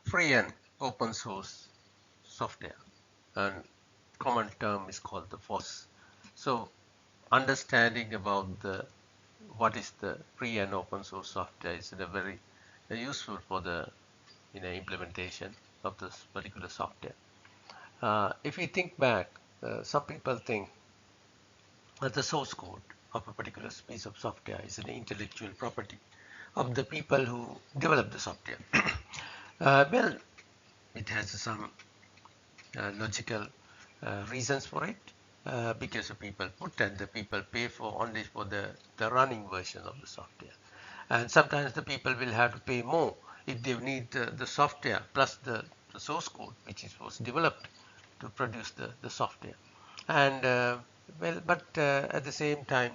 free and open source software, and common term is called the FOSS. So understanding about the what is the free and open source software is a very useful for the implementation of this particular software. If we think back, some people think that the source code of a particular piece of software is an intellectual property of the people who develop the software. Well, it has some logical reasons for it, because the people put and the people pay for only for the running version of the software. And sometimes the people will have to pay more if they need the software plus the source code which was developed to produce the software. And but at the same time,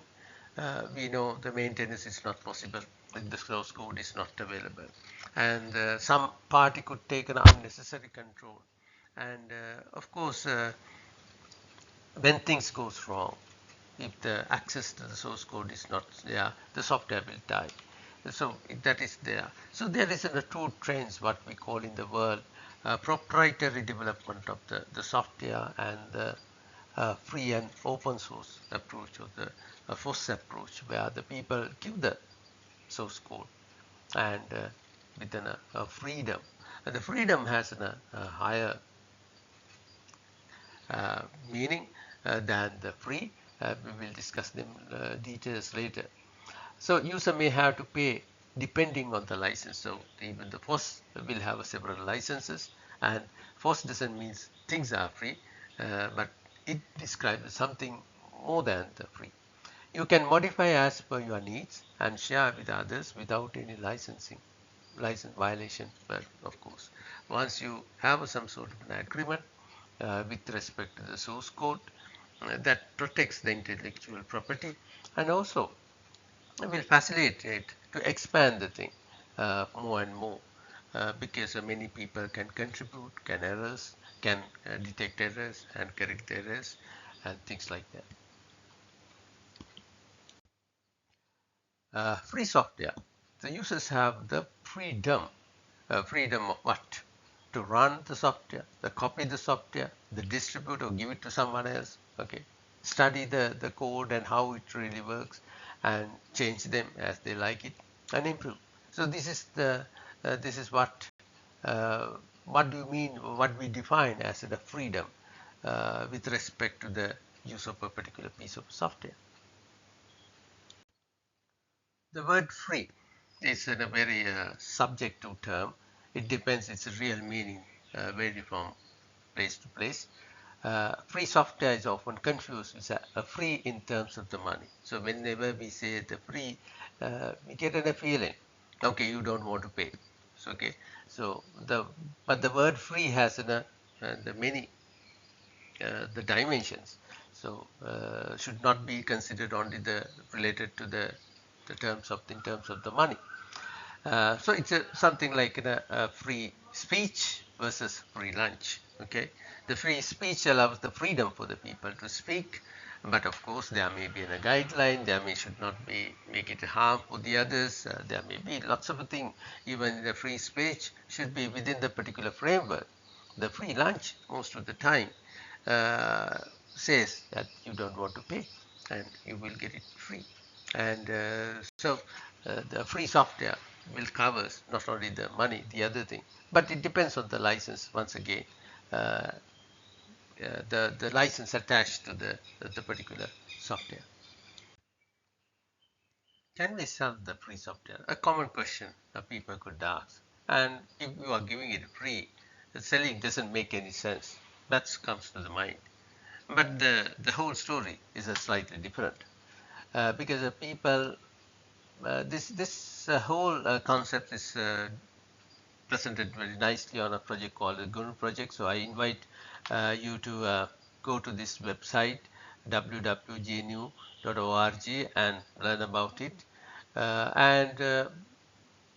we know the maintenance is not possible if the source code is not available, and some party could take an unnecessary control. And of course, when things goes wrong, if the access to the source code is not there, the software will die. So that is there. So there is a two trends, what we call in the world, proprietary development of the software, and the free and open source approach, or the FOSS approach, where the people give the source code and within a freedom. And the freedom has a higher meaning than the free. We will discuss them details later. So user may have to pay depending on the license. So even the FOSS will have several licenses, and FOSS doesn't mean things are free, but it describes something more than the free. You can modify as per your needs and share with others without any license violation. But of course, once you have some sort of an agreement with respect to the source code that protects the intellectual property, and also will facilitate to expand the thing more and more, because many people can contribute, can detect errors and correct errors and things like that. Free software. The users have the freedom. Freedom of what? To run the software, the copy the software, the distribute or give it to someone else. Okay, study the code and how it really works, and change them as they like it and improve. So this is what do you mean? What we define as the freedom with respect to the use of a particular piece of software. The word free is a very subjective term. It depends its real meaning, vary from place to place. Free software is often confused with a free in terms of the money. So whenever we say the free, we get a feeling, okay, you don't want to pay. So, okay, so but the word free has the many the dimensions. So should not be considered only the related to the terms of in terms of the money. So it's something like a free speech versus free lunch. Okay, the free speech allows the freedom for the people to speak, but of course there may be a guideline. There may should not be make it harm for the others. There may be lots of things. Even the free speech should be within the particular framework. The free lunch most of the time uh, says that you don't want to pay and you will get it free. And so the free software will cover not only the money, the other thing, but it depends on the license once again. Uh, the license attached to the particular software. Can we sell the free software? A common question that people could ask. And if you are giving it free, the selling doesn't make any sense. That comes to the mind. But the whole story is a slightly different, because the people this whole concept is presented very nicely on a project called the Guru project. So I invite you to go to this website www.gnu.org and learn about it. And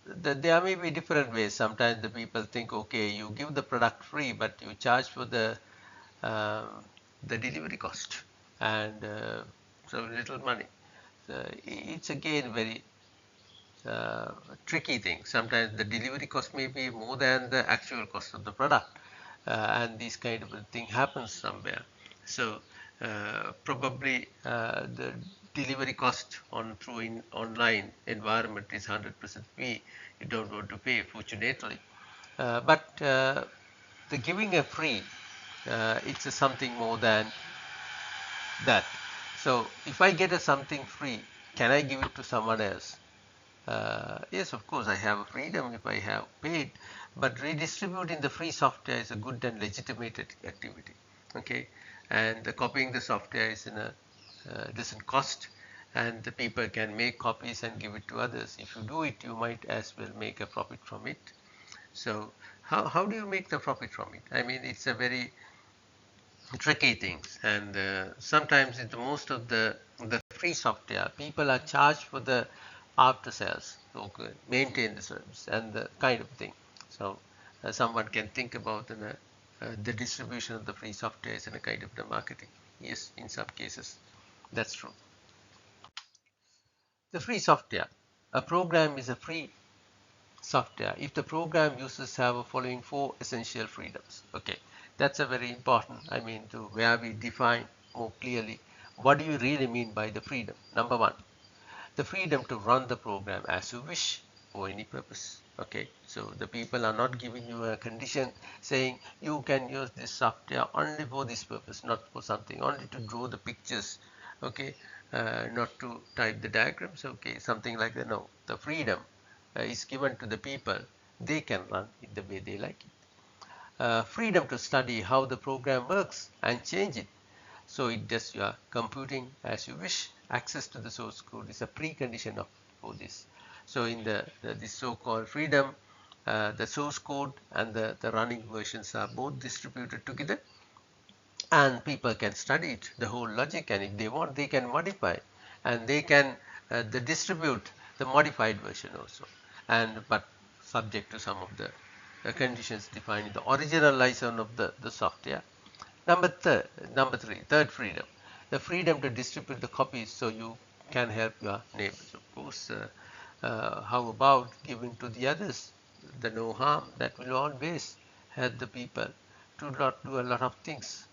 there may be different ways. Sometimes the people think, okay, you give the product free, but you charge for um, the delivery cost, and so little money. So it's again very tricky thing. Sometimes the delivery cost may be more than the actual cost of the product, and this kind of a thing happens somewhere. So probably the delivery cost on through in online environment is 100% free. You don't want to pay, fortunately. But the giving a free, it's a something more than that. So if I get a something free, can I give it to someone else? Yes, of course, I have a freedom if I have paid, but redistributing the free software is a good and legitimate activity. Okay, and copying the software is in a doesn't cost, and the people can make copies and give it to others. If you do it, you might as well make a profit from it. So how do you make the profit from it? I mean, it's a very tricky things, and sometimes in the most of the free software, people are charged for the after sales, okay, maintain the service and the kind of thing. So someone can think about the distribution of the free software as in a kind of the marketing. Yes, in some cases, that's true. The free software. A program is a free software if the program users have a following four essential freedoms. Okay, that's a very important, I mean, to where we define more clearly what do you really mean by the freedom. Number one, the freedom to run the program as you wish for any purpose. Okay, so the people are not giving you a condition saying you can use this software only for this purpose, not for something, only to draw the pictures. Okay, not to type the diagrams. Okay, something like that. No, the freedom is given to the people. They can run it the way they like it. Freedom to study how the program works and change it so it does your computing as you wish. Access to the source code is a precondition of for this. So in this so-called freedom, the source code and the running versions are both distributed together, and people can study it, the whole logic, and if they want they can modify, and they can distribute the modified version also, and but subject to some of the conditions defined in the original license of the software. Number three, third freedom, the freedom to distribute the copies so you can help your neighbors. Of course, how about giving to the others the no harm that will always help the people to not do a lot of things.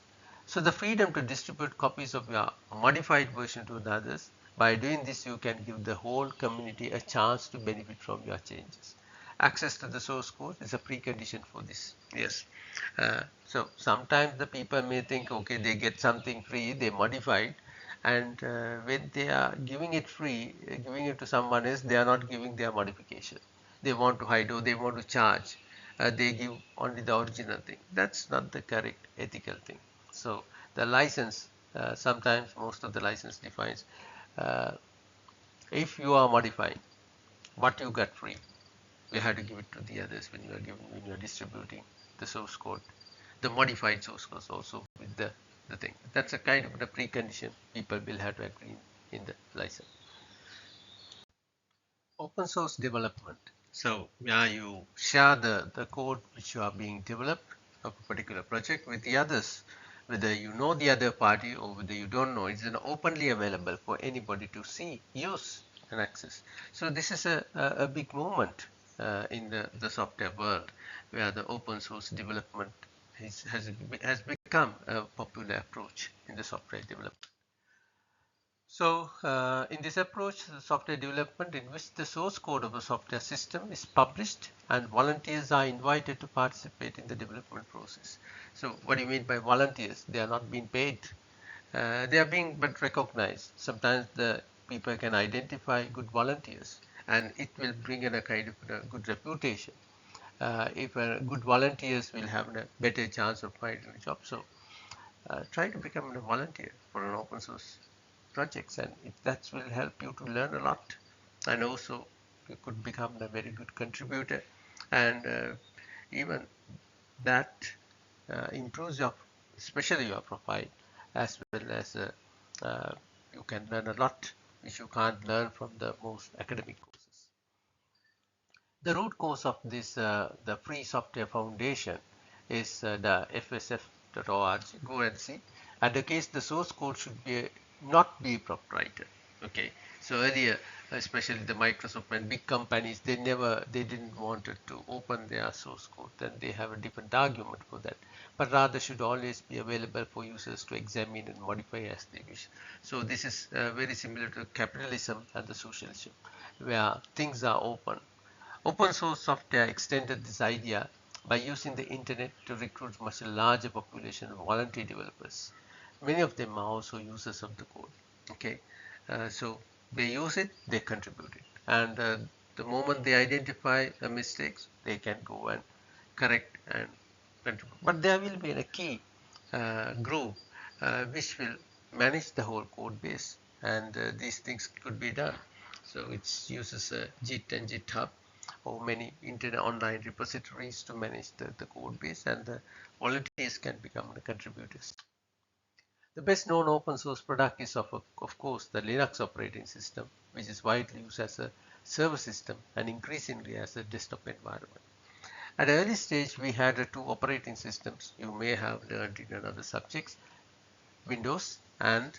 So the freedom to distribute copies of your modified version to the others. By doing this, you can give the whole community a chance to benefit from your changes. Access to the source code is a precondition for this. Yes. So sometimes the people may think, okay, they get something free, they modify it, and when they are giving it free, giving it to someone else, they are not giving their modification. They want to hide or they want to charge. They give only the original thing. That's not the correct ethical thing. So the license, sometimes most of the license defines uh, if you are modifying what you got free, you have to give it to the others when you are distributing the source code, the modified source code also with the thing. That's a kind of the precondition people will have to agree in the license. Open source development. So yeah, you share the code which you are being developed of a particular project with the others, whether you know the other party or whether you don't know. It's an openly available for anybody to see, use, and access. So this is a big movement in the software world where the open source development has become a popular approach in the software development. So in this approach, the software development in which the source code of a software system is published and volunteers are invited to participate in the development process. So what do you mean by volunteers? They are not being paid. They are being but recognized. Sometimes the people can identify good volunteers and it will bring in a kind of a good reputation. If good volunteers will have a better chance of finding a job. So try to become a volunteer for an open source projects, and that will help you to learn a lot, and also you could become a very good contributor, and even that improves your especially your profile, as well as uh, you can learn a lot which you can't learn from the most academic courses. The root cause of this the free software foundation is the fsf.org. Go and see. Advocates the source code should be not be proprietary. Okay, so earlier, especially the Microsoft and big companies, they didn't want it to open their source code. Then they have a different argument for that, but rather should always be available for users to examine and modify as they wish. So this is very similar to capitalism and the socialism, where things are open. Open source software extended this idea by using the internet to recruit much larger population of voluntary developers. Many of them are also users of the code. Okay, so they use it, they contribute it, and the moment they identify the mistakes, they can go and correct and contribute. But there will be a key group which will manage the whole code base, and these things could be done. So it uses Git and GitHub or many internet online repositories to manage the code base, and the volunteers can become the contributors. The best known open source product is of course the Linux operating system, which is widely used as a server system and increasingly as a desktop environment. At an early stage, we had two operating systems. You may have learned in another subjects, Windows, and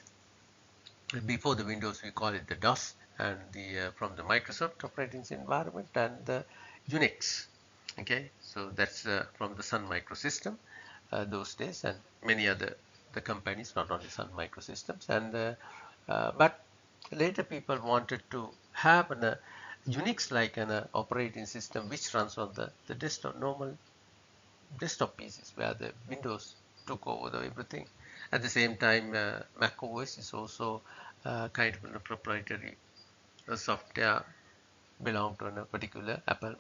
before the Windows we call it the DOS, and the from the Microsoft operating environment, and the Unix. Okay, so that's from the Sun Microsystem those days, and many other the companies, not only Sun Microsystems, and but later people wanted to have an Unix like an operating system which runs on the desktop, normal desktop PCs, where the Windows took over everything. At the same time, Mac OS is also kind of a proprietary software belong to a particular Apple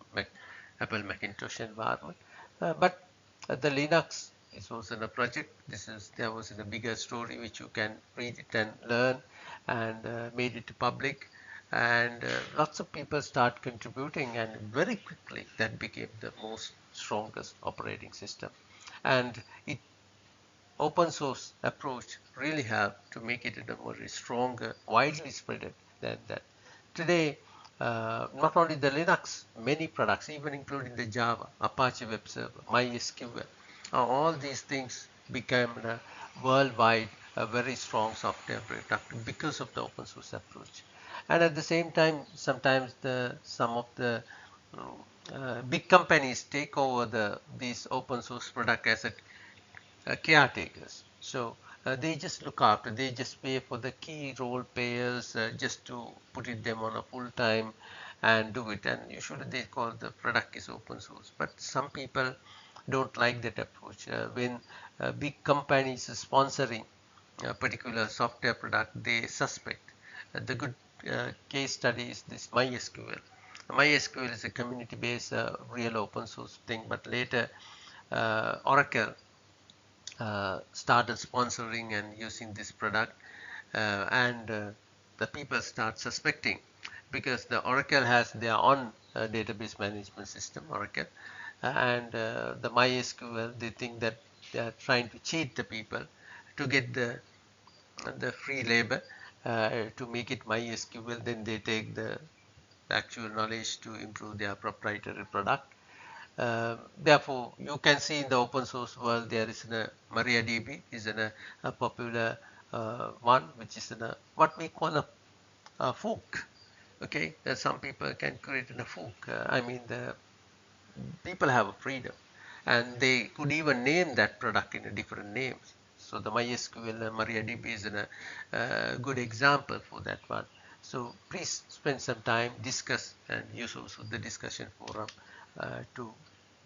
Macintosh environment. But the Linux is also in a project. There was in a bigger story which you can read it and learn, and made it public, and lots of people start contributing, and very quickly that became the most strongest operating system. And it open source approach really have to make it a more stronger, widely spread than that. Today, not only the Linux, many products, even including the Java, Apache Web Server, MySQL, all these things became a worldwide a very strong software product because of the open source approach. And at the same time, sometimes some of the big companies take over these open source product as a caretakers. So they just look after, they just pay for the key role players just to put it them on a full time and do it. And usually they call the product is open source. But some people don't like that approach. When big companies are sponsoring a particular software product, they suspect. The good case study is this MySQL. MySQL is a community-based real open source thing, but later Oracle started sponsoring and using this product, and the people start suspecting because the Oracle has their own database management system, Oracle, and the MySQL, they think that they are trying to cheat the people to get the free labor to make it MySQL. Then they take the actual knowledge to improve their proprietary product. Therefore, you can see in the open source world there is a MariaDB is a popular one, which is what we call a fork. Okay, some people can create in a fork. I mean, the people have a freedom, and they could even name that product in a different names. So the MySQL MariaDB is a good example for that one. So please spend some time, discuss, and use also the discussion forum to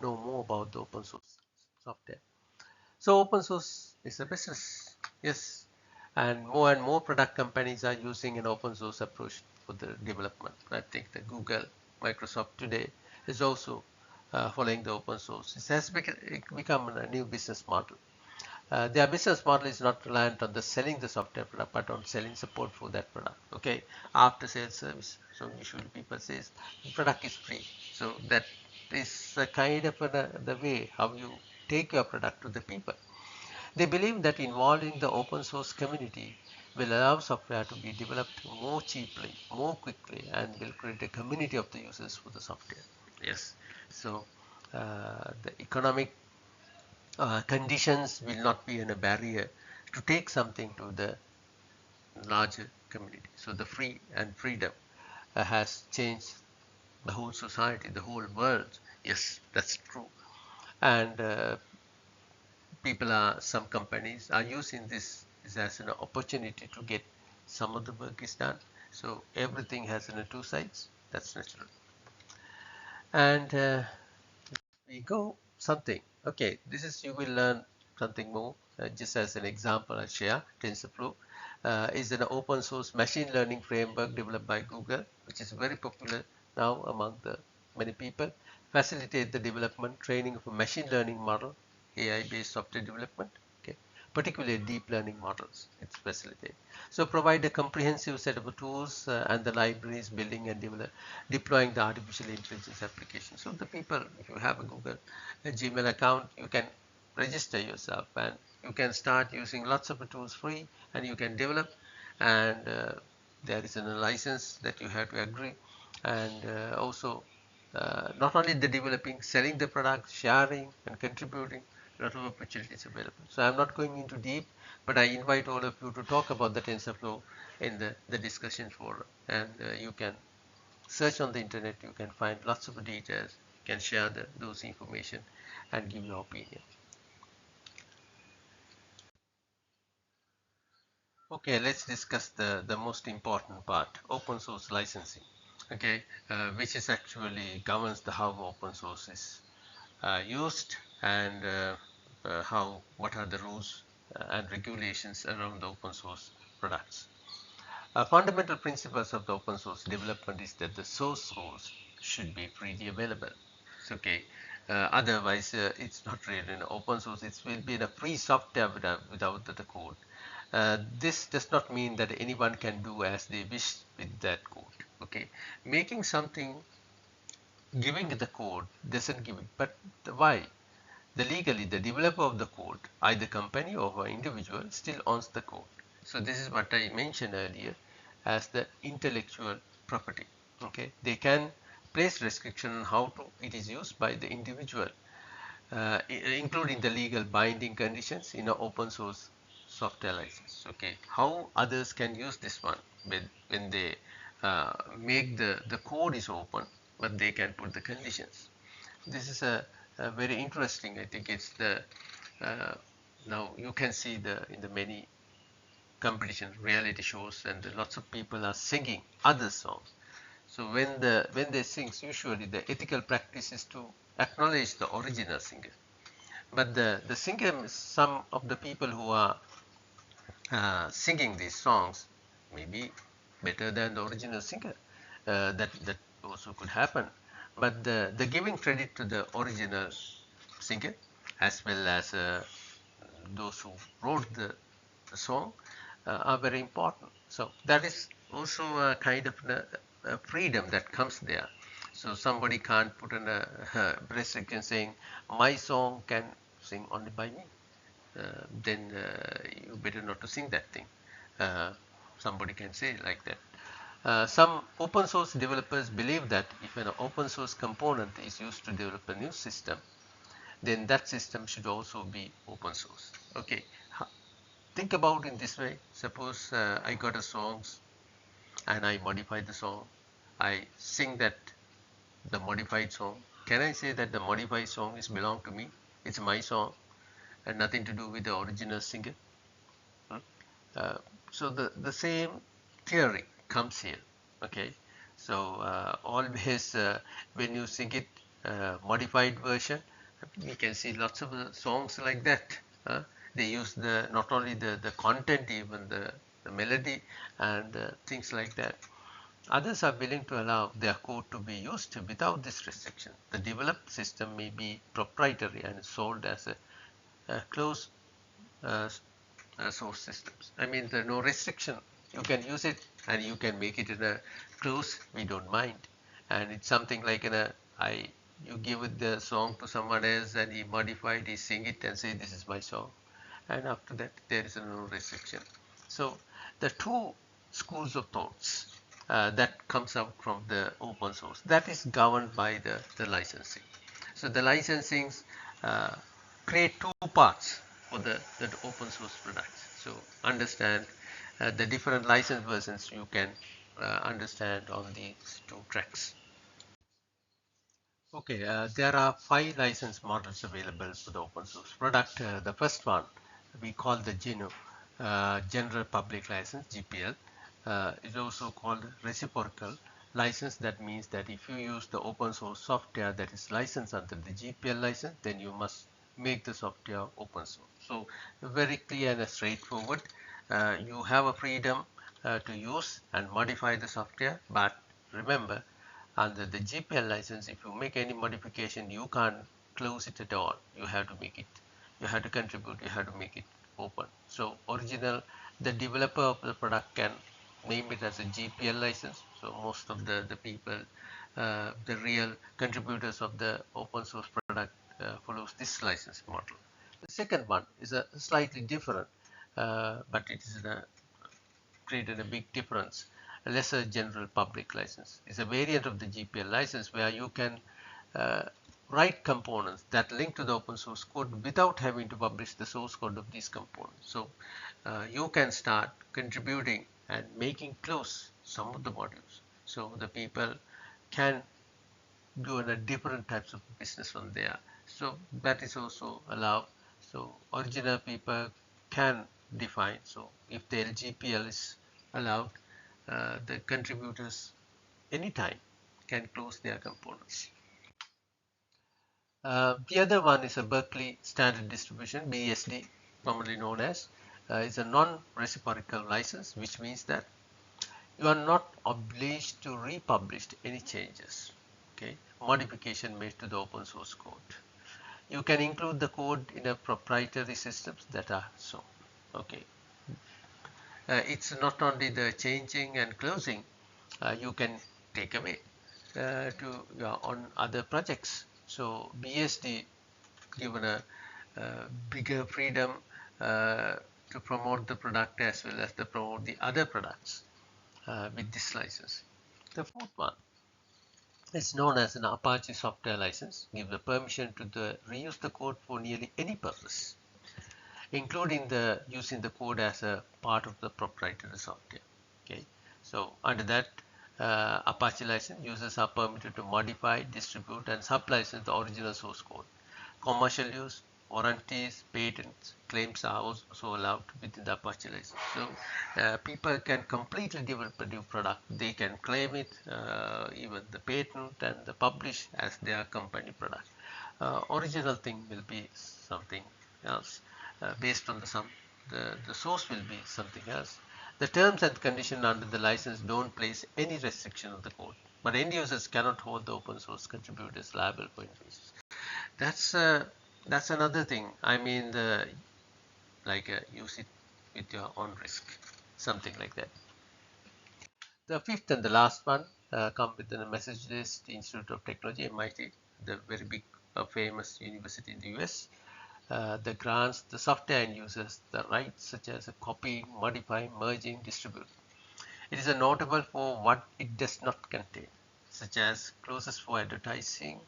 know more about the open source software. So open source is a business, yes, and more product companies are using an open source approach for the development. I think the Google, Microsoft today is also following the open source. It has become a new business model. Their business model is not reliant on the selling the software product, but on selling support for that product. Okay, after sales service. So usually people says the product is free. So that is a kind of the way how you take your product to the people. They believe that involving the open source community will allow software to be developed more cheaply, more quickly, and will create a community of the users for the software. Yes. So the economic conditions will not be a barrier to take something to the larger community. So the free and freedom has changed the whole society, the whole world. Yes, that's true. And some companies are using this as an opportunity to get some of the work is done. So everything has two sides. That's natural. And we go something. Okay, this is you will learn something more. Just as an example, I share TensorFlow is an open source machine learning framework developed by Google, which is very popular now among the many people. Facilitate the development, training of a machine learning model, AI-based software development. Okay, particularly deep learning models. It's facilitate. So provide a comprehensive set of tools and the libraries, building and deploying the artificial intelligence application. So the people, if you have a Google a Gmail account, you can register yourself and you can start using lots of tools free, and you can develop, and there is a license that you have to agree, and also not only the developing, selling the product, sharing and contributing, a lot of opportunities available. So I'm not going into deep, but I invite all of you to talk about the TensorFlow in the discussion forum, and you can search on the internet, you can find lots of details, you can share those information and give your opinion. Okay, let's discuss the most important part, open source licensing. Okay, which is actually governs the how open source is used, and what are the rules and regulations around the open source products. Fundamental principles of the open source development is that the source code should be freely available. It's okay. Otherwise, it's not really an open source. It will be a free software without the code. This does not mean that anyone can do as they wish with that code. Okay, making something, giving the code doesn't give it. But why? Legally, the developer of the code, either company or individual, still owns the code. So this is what I mentioned earlier as the intellectual property. Okay, they can place restriction on how it is used by the individual, including the legal binding conditions in an open source software license. Okay, how others can use this one when they make the code is open, but they can put the conditions. This is a very interesting. I think it's the now you can see in the many competition reality shows, and lots of people are singing other songs. So when they sing, usually the ethical practice is to acknowledge the original singer. But the singer, some of the people who are singing these songs may be better than the original singer. That also could happen. But the giving credit to the original singer as well as those who wrote the song are very important. So that is also a kind of a freedom that comes there. So somebody can't put in a restriction saying my song can sing only by me. Then you better not to sing that thing. Uh, Somebody can say like that. Some open source developers believe that if an open source component is used to develop a new system, then that system should also be open source. Okay, think about in this way. Suppose I got a songs and I modify the song. I sing that the modified song. Can I say that the modified song is belong to me? It's my song and nothing to do with the original singer. Hmm? Uh, so the same theory comes here. Okay, so always when you sing it modified version, we can see lots of songs like that. They use not only the content, even the melody and things like that. Others are willing to allow their code to be used without this restriction. The developed system may be proprietary and sold as a closed uh, source systems. I mean, there are no restriction. You can use it and you can make it in a close. We don't mind. And it's something like you give it the song to someone else and he modified, he sing it and say this is my song. And after that, there is no restriction. So the two schools of thoughts that comes out from the open source, that is governed by the licensing. So the licensings create two parts for the open source products. So understand the different license versions you can understand on these two tracks. Okay, there are 5 license models available for the open source product. The first one we call the GNU, General Public License (GPL). Is also called reciprocal license. That means that if you use the open source software that is licensed under the GPL license, then you must make the software open source. So very clear and straightforward. You have a freedom to use and modify the software, but remember, under the GPL license, if you make any modification, you can't close it at all. You have to make it, you have to contribute, you have to make it open. So the developer of the product can name it as a GPL license. So most of the people, the real contributors of the open source product follows this license model. The second one is a slightly different, but it is created a big difference. A lesser general public license is a variant of the GPL license where you can uh, write components that link to the open source code without having to publish the source code of these components. So you can start contributing and making close some of the modules. So the people can do a different types of business from there. So that is also allowed. So original people can define. So if the LGPL is allowed, the contributors anytime can close their components. The other one is a Berkeley Standard Distribution, BSD, commonly known as. Is a non-reciprocal license, which means that you are not obliged to republish any changes, okay, modification made to the open source code. You can include the code in a proprietary systems that are so, okay. It's not only the changing and closing, you can take away to on other projects. So BSD given a bigger freedom to promote the product as well as to promote the other products with this license. The fourth one is known as an Apache software license, gives the permission to reuse the code for nearly any purpose, including using the code as a part of the proprietary software. Okay, so under that Apache license, users are permitted to modify, distribute, and sublicense the original source code. Commercial use, warranties, patents, claims are also allowed within the Apache license. So people can completely develop a new product. They can claim it, even the patent, and the publish as their company product. Original thing will be something else based on the source will be something else. The terms and conditions under the license don't place any restriction on the code, but end users cannot hold the open source contributors liable for infringements. That's that's another thing. I mean, use it with your own risk, something like that. The fifth and the last one come with the Massachusetts Institute of Technology, MIT, the very big, famous university in the US. The grants the software end users the rights such as copying, modifying, merging, distribute. It is notable for what it does not contain, such as clauses for advertising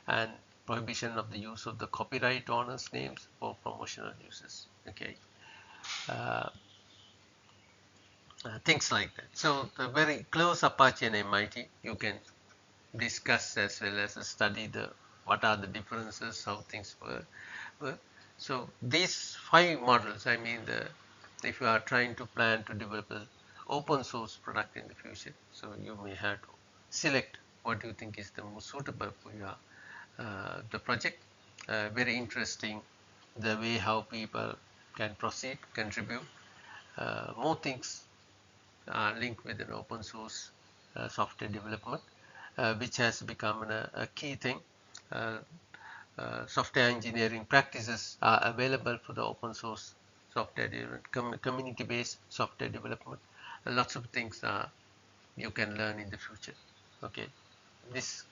and prohibition of the use of the copyright owners' names for promotional uses. Okay, uh, things like that. So the very close Apache and MIT, you can discuss as well as study what are the differences, how things work. So these 5 models, I mean, if you are trying to plan to develop an open source product in the future, so you may have to select what you think is the most suitable for your the project. Very interesting the way how people can proceed, contribute. More things are linked with an open source software development, which has become a key thing. Uh, Software engineering practices are available for the open source software development, community-based software development. Lots of things you can learn in the future. Okay, this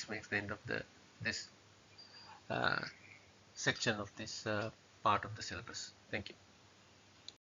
makes the end of this uh, section of this part of the syllabus. Thank you.